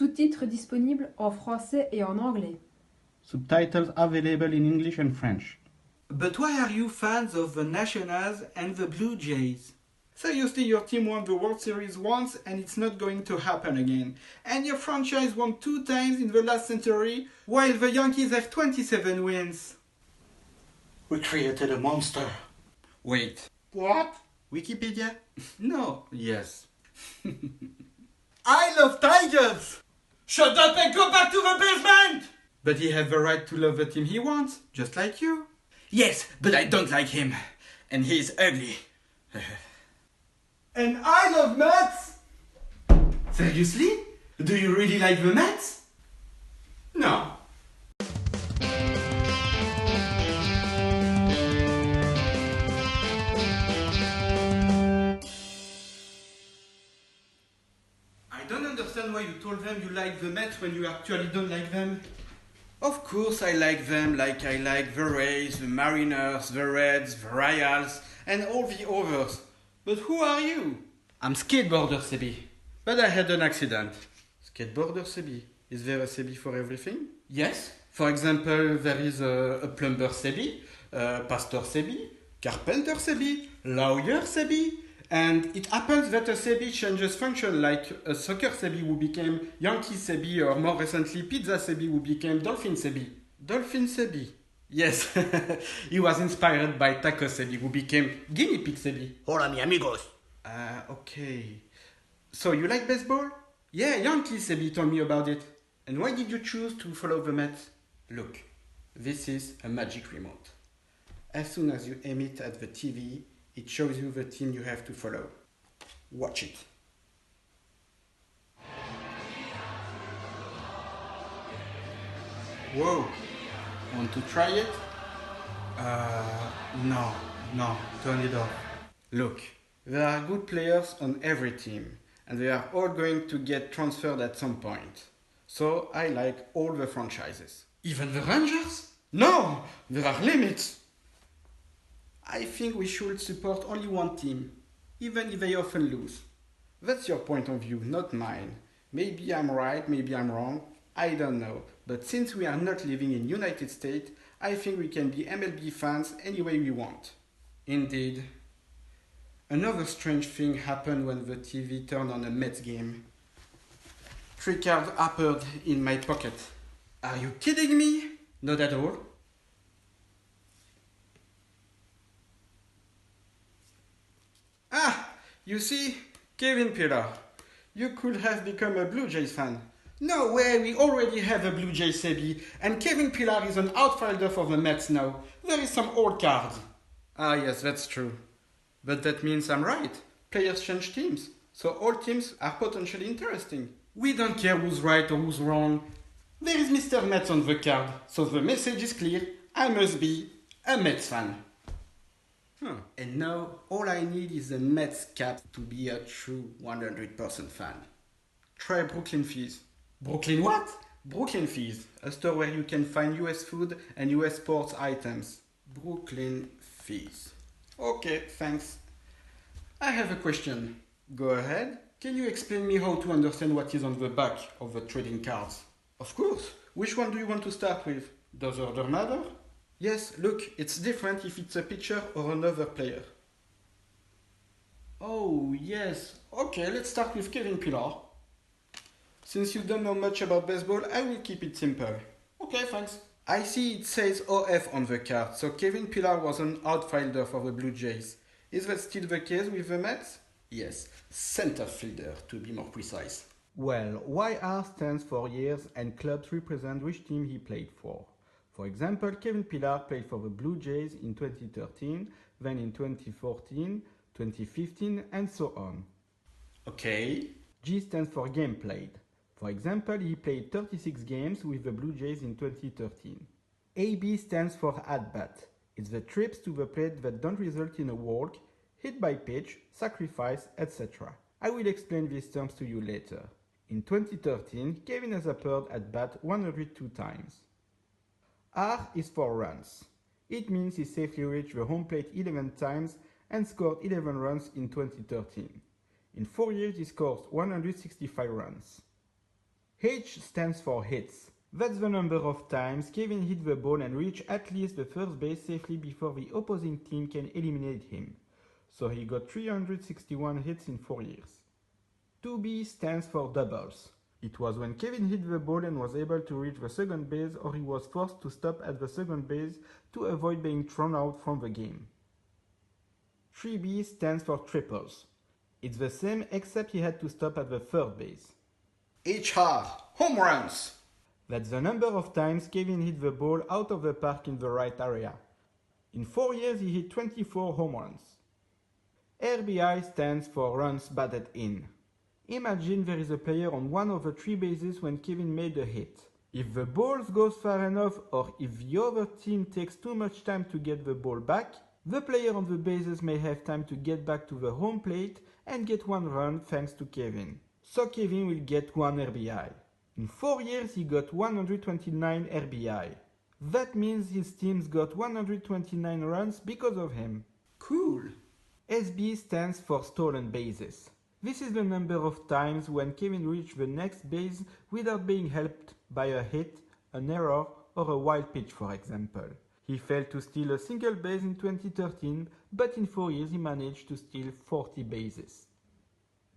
Sous-titres disponibles en français et en anglais. Subtitles available in English and French. But why are you fans of the Nationals and the Blue Jays? Seriously, your team won the World Series once and it's not going to happen again. And your franchise won 2 times in the last century, while the Yankees have 27 wins. We created a monster. Wait. What? Wikipedia? No. Yes. I love tigers! Shut up and go back to the basement! But he has the right to love the team he wants, just like you. Yes, but I don't like him. And he's ugly. And I love Mets! Seriously? Do you really like the Mets? No. I don't understand why you told them you like the Mets when you actually don't like them. Of course I like them like I like the Rays, the Mariners, the Reds, the Royals, and all the others. But who are you? I'm skateboarder Seby. But I had an accident. Skateboarder Seby. Is there a Seby for everything? Yes. For example, there is a plumber Seby, a pastor Seby, carpenter Seby, lawyer Seby, and it happens that a Seby changes function, like a soccer Seby who became Yankee Seby, or more recently Pizza Seby who became Dolphin Seby. Dolphin Seby. Yes, he was inspired by Taco Seby who became Guinea Pig Seby. Hola, mi amigos. Okay. So you like baseball? Yeah, Yankee Seby told me about it. And why did you choose to follow the Mets? Look, this is a magic remote. As soon as you aim it at the TV, it shows you the team you have to follow. Watch it. Whoa, want to try it? No, turn it off. Look, there are good players on every team, and they are all going to get transferred at some point. So I like all the franchises. Even the Rangers? No, there are limits. I think we should support only one team, even if they often lose. That's your point of view, not mine. Maybe I'm right, maybe I'm wrong, I don't know. But since we are not living in United States, I think we can be MLB fans any way we want. Indeed. Another strange thing happened when the TV turned on a Mets game. 3 cards appeared in my pocket. Are you kidding me? Not at all. Ah, you see, Kevin Pillar. You could have become a Blue Jays fan. No way, we already have a Blue Jays Seby, and Kevin Pillar is an outfielder for the Mets now. There is some old cards. Ah yes, that's true. But that means I'm right. Players change teams, so all teams are potentially interesting. We don't care who's right or who's wrong. There is Mr. Mets on the card, so the message is clear. I must be a Mets fan. And now, all I need is a Mets cap to be a true 100% fan. Try Brooklyn Fizz. Brooklyn what? Brooklyn Fizz, a store where you can find US food and US sports items. Brooklyn Fizz. Okay, thanks. I have a question. Go ahead. Can you explain me how to understand what is on the back of the trading cards? Of course. Which one do you want to start with? Does order matter? Yes, look, it's different if it's a pitcher or another player. Oh, yes. Okay, let's start with Kevin Pillar. Since you don't know much about baseball, I will keep it simple. Okay, thanks. I see it says OF on the card, so Kevin Pillar was an outfielder for the Blue Jays. Is that still the case with the Mets? Yes, center fielder to be more precise. Well, YR stands for years and clubs represent which team he played for. For example, Kevin Pillar played for the Blue Jays in 2013, then in 2014, 2015, and so on. Okay. G stands for game played. For example, he played 36 games with the Blue Jays in 2013. AB stands for at-bat. It's the trips to the plate that don't result in a walk, hit by pitch, sacrifice, etc. I will explain these terms to you later. In 2013, Kevin has appeared at bat 102 times. R is for runs. It means he safely reached the home plate 11 times and scored 11 runs in 2013. In 4 years he scored 165 runs. H stands for hits. That's the number of times Kevin hit the ball and reached at least the first base safely before the opposing team can eliminate him. So he got 361 hits in 4 years. 2B stands for doubles. It was when Kevin hit the ball and was able to reach the second base, or he was forced to stop at the second base to avoid being thrown out from the game. 3B stands for triples. It's the same except he had to stop at the third base. HR, home runs. That's the number of times Kevin hit the ball out of the park in the right area. In 4 years he hit 24 home runs. RBI stands for runs batted in. Imagine there is a player on one of the 3 bases when Kevin made a hit. If the ball goes far enough, or if the other team takes too much time to get the ball back, the player on the bases may have time to get back to the home plate and get 1 run thanks to Kevin. So Kevin will get 1 RBI. In 4 years he got 129 RBI. That means his teams got 129 runs because of him. Cool. SB stands for stolen bases. This is the number of times when Kevin reached the next base without being helped by a hit, an error, or a wild pitch, for example. He failed to steal a single base in 2013, but in 4 years he managed to steal 40 bases.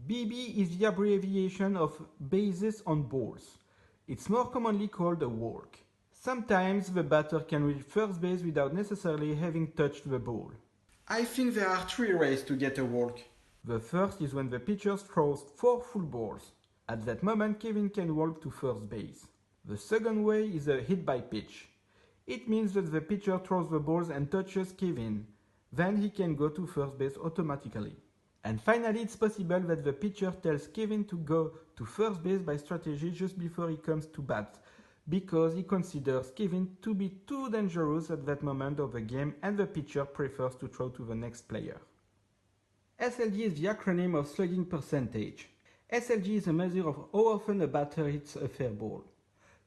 BB is the abbreviation of bases on balls. It's more commonly called a walk. Sometimes the batter can reach first base without necessarily having touched the ball. I think there are 3 ways to get a walk. The first is when the pitcher throws 4 full balls. At that moment, Kevin can walk to first base. The second way is a hit by pitch. It means that the pitcher throws the balls and touches Kevin. Then he can go to first base automatically. And finally, it's possible that the pitcher tells Kevin to go to first base by strategy just before he comes to bat, because he considers Kevin to be too dangerous at that moment of the game and the pitcher prefers to throw to the next player. SLG is the acronym of slugging percentage. SLG is a measure of how often a batter hits a fair ball.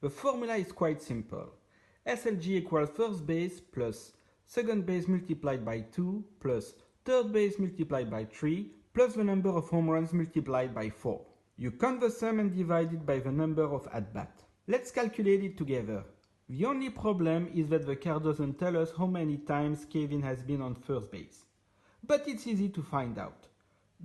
The formula is quite simple. SLG equals first base plus second base multiplied by 2 plus third base multiplied by 3 plus the number of home runs multiplied by 4. You count the sum and divide it by the number of at-bat. Let's calculate it together. The only problem is that the card doesn't tell us how many times Kevin has been on first base. But it's easy to find out.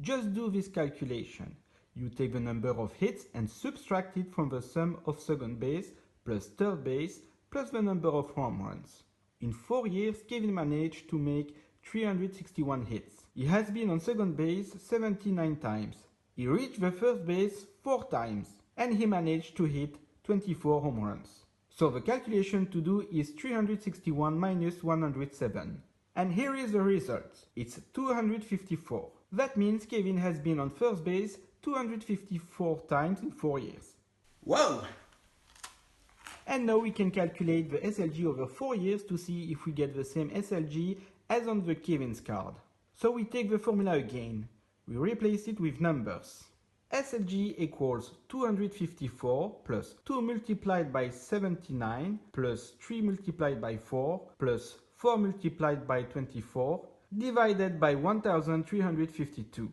Just do this calculation. You take the number of hits and subtract it from the sum of second base plus third base plus the number of home runs. In 4 years, Kevin managed to make 361 hits. He has been on second base 79 times. He reached the first base 4 times. And he managed to hit 24 home runs. So the calculation to do is 361 minus 107. And here is the result. It's 254. That means Kevin has been on first base 254 times in 4 years. Whoa! And now we can calculate the SLG over 4 years to see if we get the same SLG as on the Kevin's card. So we take the formula again. We replace it with numbers. SLG equals 254 plus 2 multiplied by 79 plus 3 multiplied by 4 plus 4 multiplied by 24 divided by 1352.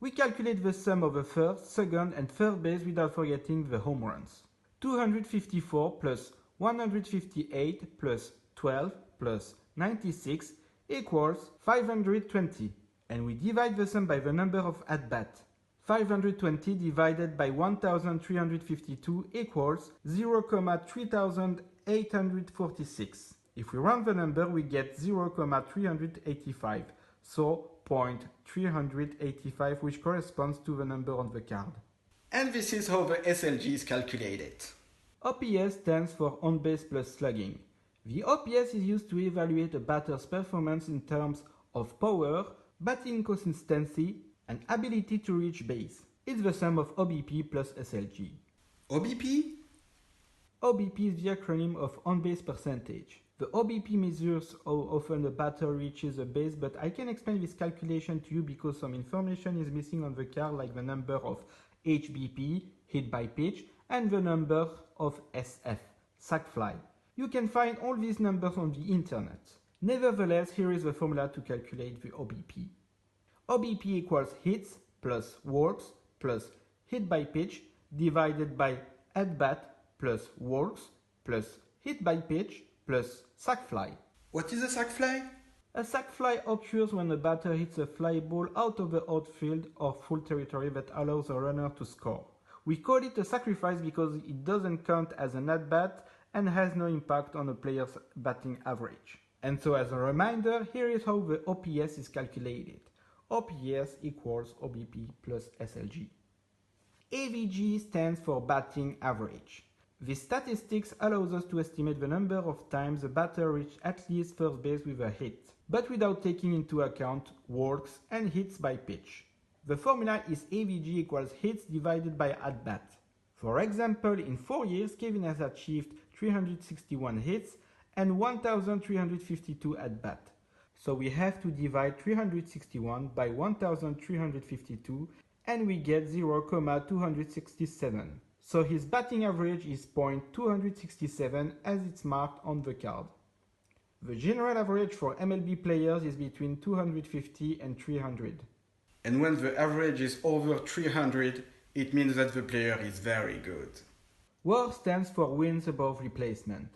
We calculate the sum of the first, second and third base without forgetting the home runs. 254 plus 158 plus 12 plus 96 equals 520. And we divide the sum by the number of at-bat. 520 divided by 1352 equals 0,3846. If we round the number, we get 0,385, so 0.385, which corresponds to the number on the card. And this is how the SLG is calculated. OPS stands for on base plus slugging. The OPS is used to evaluate a batter's performance in terms of power, batting consistency, and ability to reach base. It's the sum of OBP plus SLG. OBP? OBP is the acronym of on-base percentage. The OBP measures how often a batter reaches a base, but I can explain this calculation to you because some information is missing on the card, like the number of HBP, hit by pitch, and the number of SF, sac fly. You can find all these numbers on the internet. Nevertheless, here is the formula to calculate the OBP. OBP equals hits plus walks plus hit by pitch divided by at-bat plus walks plus hit by pitch plus sac fly. What is a sac fly? A sac fly occurs when a batter hits a fly ball out of the outfield or full territory that allows a runner to score. We call it a sacrifice because it doesn't count as an at-bat and has no impact on a player's batting average. And so as a reminder, here is how the OPS is calculated. OPS equals OBP plus SLG. AVG stands for batting average. This statistics allows us to estimate the number of times a batter reached at least first base with a hit, but without taking into account walks and hits by pitch. The formula is AVG equals hits divided by at-bat. For example, in 4 years, Kevin has achieved 361 hits and 1,352 at-bat. So we have to divide 361 by 1,352 and we get 0,267. So his batting average is .267 as it's marked on the card. The general average for MLB players is between 250 and 300. And when the average is over 300, it means that the player is very good. WAR stands for wins above replacement.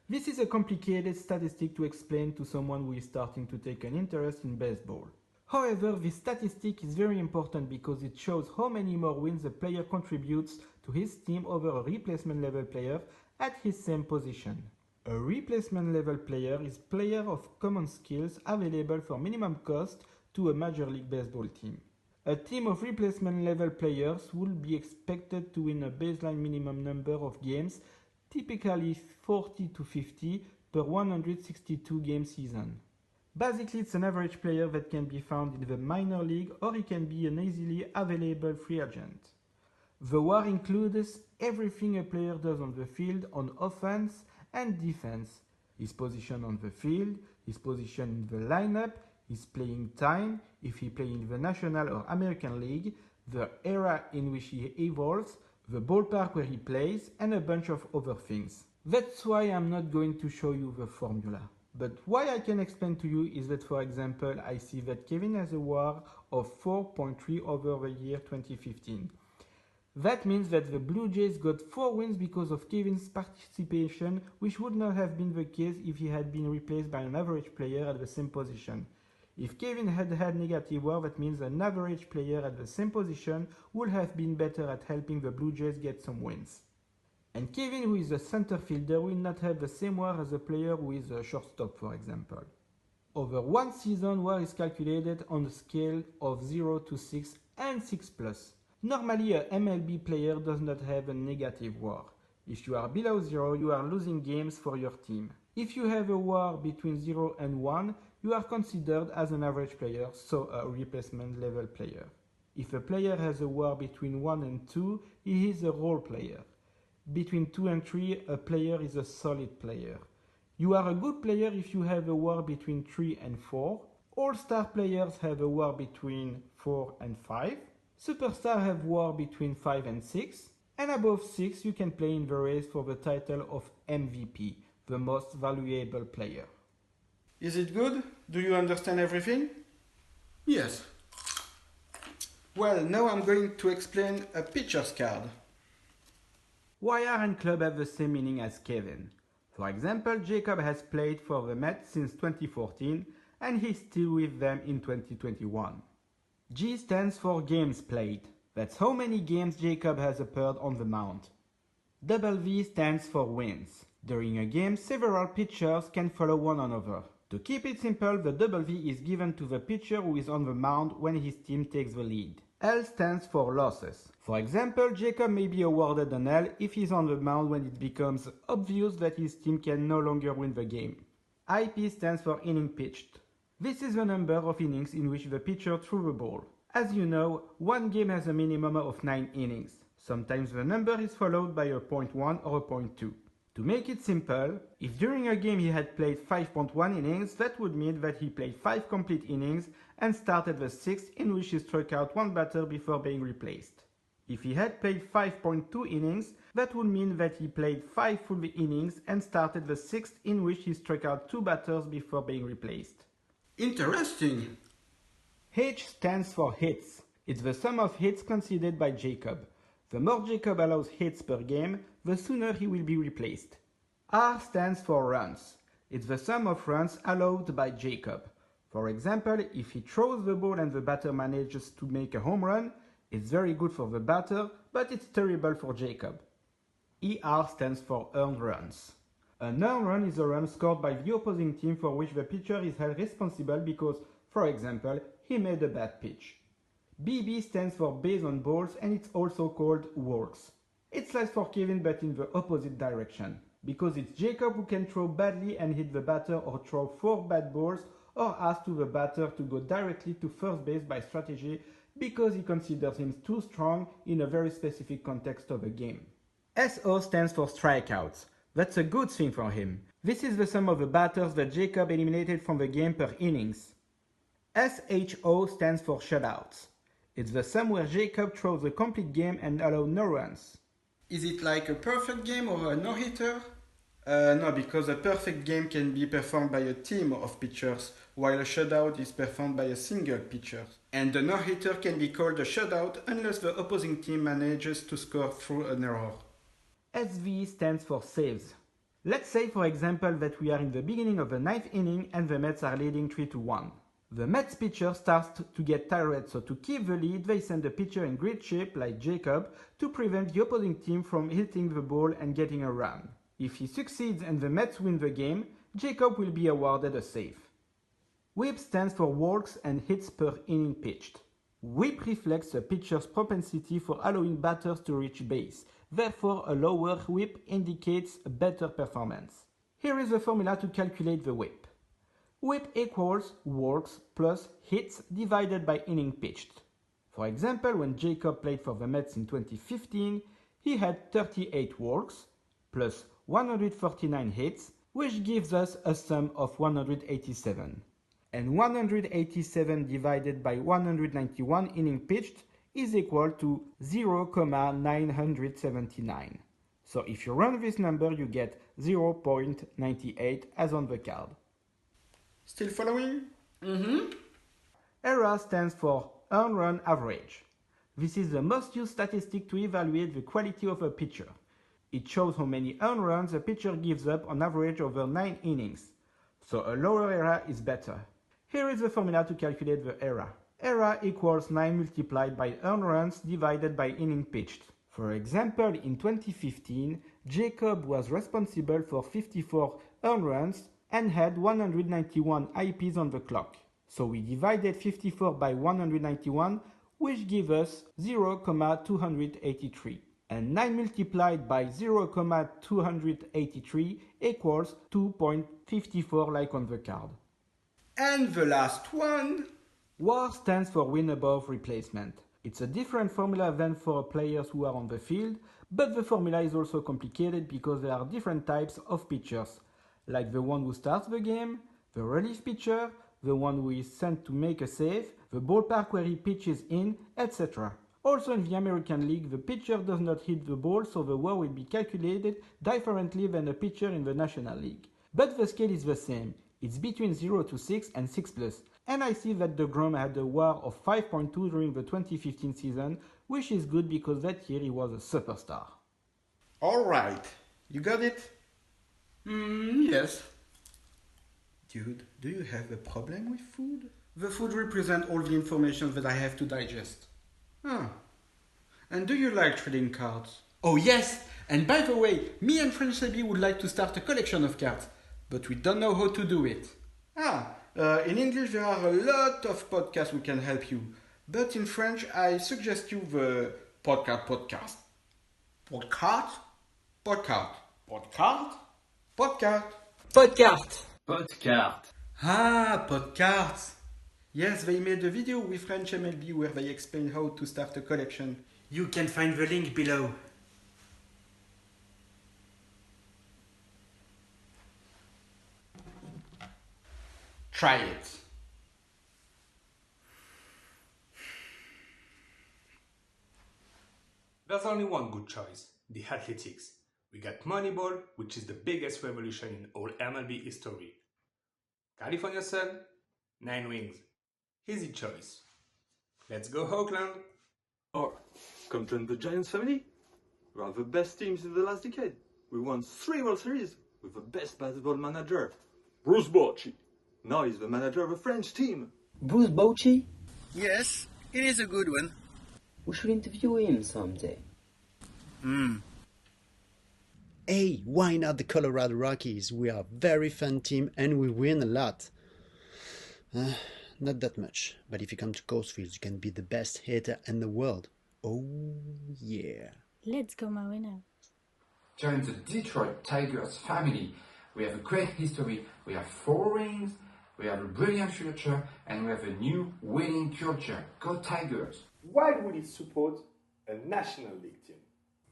This is a complicated statistic to explain to someone who is starting to take an interest in baseball. However, this statistic is very important because it shows how many more wins a player contributes to his team over a replacement level player at his same position. A replacement level player is a player of common skills available for minimum cost to a Major League Baseball team. A team of replacement level players will be expected to win a baseline minimum number of games, typically 40 to 50 per 162 game season. Basically, it's an average player that can be found in the minor league or he can be an easily available free agent. The WAR includes everything a player does on the field on offense and defense. His position on the field, his position in the lineup, his playing time, if he plays in the National or American League, the era in which he evolves, the ballpark where he plays, and a bunch of other things. That's why I'm not going to show you the formula. But what I can explain to you is that, for example, I see that Kevin has a WAR of 4.3 over the year 2015. That means that the Blue Jays got 4 wins because of Kevin's participation, which would not have been the case if he had been replaced by an average player at the same position. If Kevin had had negative WAR, that means an average player at the same position would have been better at helping the Blue Jays get some wins. And Kevin, who is a center fielder, will not have the same WAR as a player who is a shortstop, for example. Over one season, WAR is calculated on a scale of 0 to 6 and 6+. Normally, a MLB player does not have a negative WAR. If you are below 0, you are losing games for your team. If you have a WAR between 0 and 1, you are considered as an average player, so a replacement level player. If a player has a WAR between 1 and 2, he is a role player. Between 2 and 3, a player is a solid player. You are a good player if you have a WAR between 3 and 4. All-star players have a WAR between 4 and 5. Superstars have WAR between 5 and 6. And above 6, you can play in the race for the title of MVP, the most valuable player. Is it good? Do you understand everything? Yes. Well, now I'm going to explain a pitcher's card. YR and club have the same meaning as Kevin. For example, Jacob has played for the Mets since 2014 and he's still with them in 2021. G stands for games played. That's how many games Jacob has appeared on the mound. V stands for wins. During a game, several pitchers can follow one another. To keep it simple, the V is given to the pitcher who is on the mound when his team takes the lead. L stands for losses. For example, Jacob may be awarded an L if he's on the mound when it becomes obvious that his team can no longer win the game. IP stands for inning pitched. This is the number of innings in which the pitcher threw the ball. As you know, one game has a minimum of 9 innings. Sometimes the number is followed by a 0.1 or a 0.2. To make it simple, if during a game he had played 5.1 innings, that would mean that he played 5 complete innings and started the 6th in which he struck out one batter before being replaced. If he had played 5.2 innings, that would mean that he played 5 full innings and started the 6th in which he struck out 2 batters before being replaced. Interesting. H stands for hits. It's the sum of hits conceded by Jacob. The more Jacob allows hits per game, the sooner he will be replaced. R stands for runs. It's the sum of runs allowed by Jacob. For example, if he throws the ball and the batter manages to make a home run, it's very good for the batter, but it's terrible for Jacob. ER stands for earned runs. An earned run is a run scored by the opposing team for which the pitcher is held responsible because, for example, he made a bad pitch. BB stands for base on balls and it's also called walks. It's like for Kevin but in the opposite direction, because it's Jacob who can throw badly and hit the batter or throw 4 bad balls or ask to the batter to go directly to first base by strategy because he considers him too strong in a very specific context of a game. SO stands for strikeouts. That's a good thing for him. This is the sum of the batters that Jacob eliminated from the game per innings. SHO stands for shutouts. It's the sum where Jacob throws a complete game and allows no runs. Is it like a perfect game or a no-hitter? No, because a perfect game can be performed by a team of pitchers, while a shutout is performed by a single pitcher. And the no-hitter can be called a shutout unless the opposing team manages to score through an error. SV stands for saves. Let's say, for example, that we are in the beginning of the 9th inning and the Mets are leading 3-1. The Mets pitcher starts to get tired, so to keep the lead, they send a pitcher in great shape, like Jacob, to prevent the opposing team from hitting the ball and getting a run. If he succeeds and the Mets win the game, Jacob will be awarded a save. WHIP stands for walks and hits per inning pitched. WHIP reflects a pitcher's propensity for allowing batters to reach base. Therefore, a lower WHIP indicates a better performance. Here is the formula to calculate the WHIP. WHIP equals walks plus hits divided by inning pitched. For example, when Jacob played for the Mets in 2015, he had 38 walks plus 149 hits, which gives us a sum of 187. And 187 divided by 191 inning pitched is equal to 0,979. So if you run this number, you get 0.98 as on the card. Still following? ERA stands for earned run average. This is the most used statistic to evaluate the quality of a pitcher. It shows how many earned runs a pitcher gives up on average over 9 innings. So a lower ERA is better. Here is the formula to calculate the ERA. ERA equals 9 multiplied by earned runs divided by inning pitched. For example, in 2015, Jacob was responsible for 54 earned runs and had 191 IPs on the clock. So we divided 54 by 191, which gives us 0,283. And 9 multiplied by 0,283 equals 2.54 like on the card. And the last one? WAR stands for win above replacement. It's a different formula than for players who are on the field, but the formula is also complicated because there are different types of pitchers, like the one who starts the game, the relief pitcher, the one who is sent to make a save, the ballpark where he pitches in, etc. Also in the American League, the pitcher does not hit the ball, so the WAR will be calculated differently than a pitcher in the National League. But the scale is the same. It's between 0 to 6 and 6+. And I see that DeGrom had a WAR of 5.2 during the 2015 season, which is good because that year he was a superstar. Alright, you got it? Yes. Dude, do you have a problem with food? The food represents all the information that I have to digest. Ah. And do you like trading cards? Oh yes! And by the way, me and Run Seby would like to start a collection of cards, but we don't know how to do it. In English there are a lot of podcasts who can help you. But in French, I suggest you the podcast. Podcast? Podcast. Podcast? Podcast. Podcast. Ah, podcasts. Yes, they made a video with French MLB where they explain how to start a collection. You can find the link below. Try it. There's only one good choice, the athletics. We got Moneyball, which is the biggest revolution in all MLB history. California Sun, 9 wings. Easy choice. Let's go Oakland! Or come join the Giants family? We are the best teams in the last decade. We won 3 World Series with the best basketball manager, Bruce Bochy. Now he's the manager of a French team. Bruce Bochy? Yes, it is a good one. We should interview him someday. Hey, why not the Colorado Rockies? We are a very fun team and we win a lot. Not that much, but if you come to Coors Field, you can be the best hitter in the world. Oh, yeah. Let's go, Marina. Join the Detroit Tigers family. We have a great history. We have 4 rings, we have a brilliant future, and we have a new winning culture. Go Tigers! Why would he support a National League team?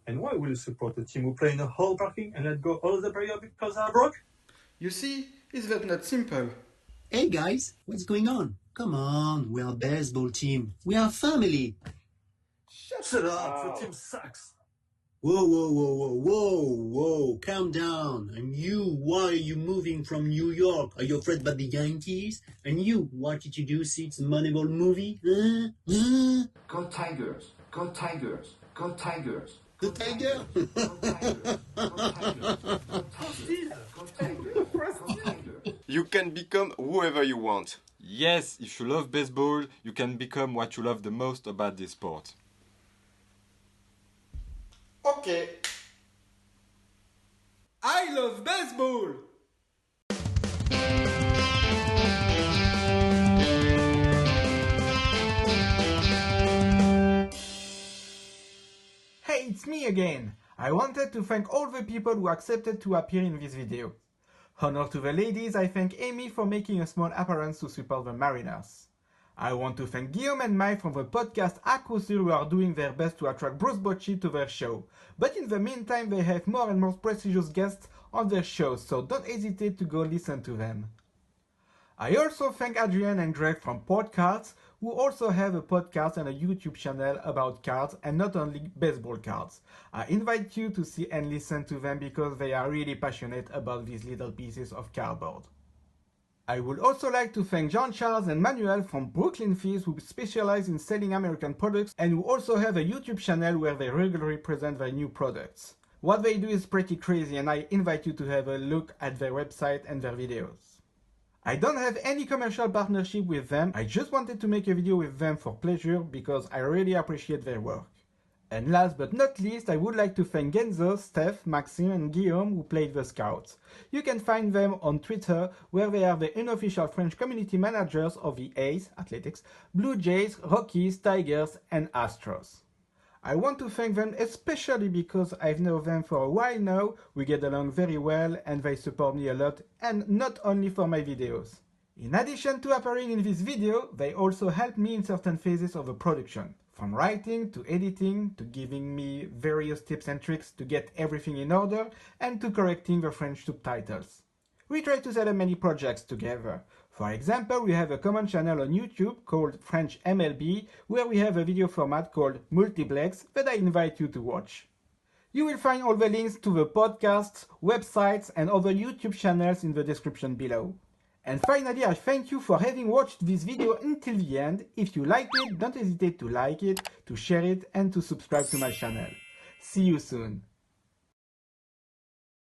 And why will you support a team who play in a whole parking and let go all the players because they are broke? You see, it's that not simple. Hey guys, what's going on? Come on, we are a baseball team. We are family. Shut up, the team sucks. Whoa, calm down. And you, why are you moving from New York? Are you afraid about the Yankees? And you, what did you do since the Moneyball movie? Go Tigers! Go Tigers! Go Tigers! The Tiger? Go Tigers! Go Tigers! Go Tigers! Go Tigers! You can become whoever you want. Yes, if you love baseball, you can become what you love the most about this sport. Okay. I love baseball! Hey, it's me again! I wanted to thank all the people who accepted to appear in this video. Honor to the ladies, I thank Amy for making a small appearance to support the Mariners. I want to thank Guillaume and Mike from the podcast Acknowledgments who are doing their best to attract Bruce Bochy to their show. But in the meantime, they have more and more prestigious guests on their shows, so don't hesitate to go listen to them. I also thank Adrian and Greg from Cards, who also have a podcast and a YouTube channel about cards and not only baseball cards. I invite you to see and listen to them because they are really passionate about these little pieces of cardboard. I would also like to thank Jean-Charles and Manuel from Brooklyn Fizz who specialize in selling American products and who also have a YouTube channel where they regularly present their new products. What they do is pretty crazy and I invite you to have a look at their website and their videos. I don't have any commercial partnership with them, I just wanted to make a video with them for pleasure because I really appreciate their work. And last but not least, I would like to thank Genzô, Steph, Maxime and Guillaume who played the Scouts. You can find them on Twitter where they are the unofficial French community managers of the A's, Athletics, Blue Jays, Rockies, Tigers and Astros. I want to thank them especially because I've known them for a while now, we get along very well and they support me a lot and not only for my videos. In addition to appearing in this video, they also help me in certain phases of the production. From writing to editing to giving me various tips and tricks to get everything in order and to correcting the French subtitles. We try to set up many projects together. For example, we have a common channel on YouTube called French MLB where we have a video format called Multiplex that I invite you to watch. You will find all the links to the podcasts, websites and other YouTube channels in the description below. And finally, I thank you for having watched this video until the end. If you liked it, don't hesitate to like it, to share it and to subscribe to my channel. See you soon.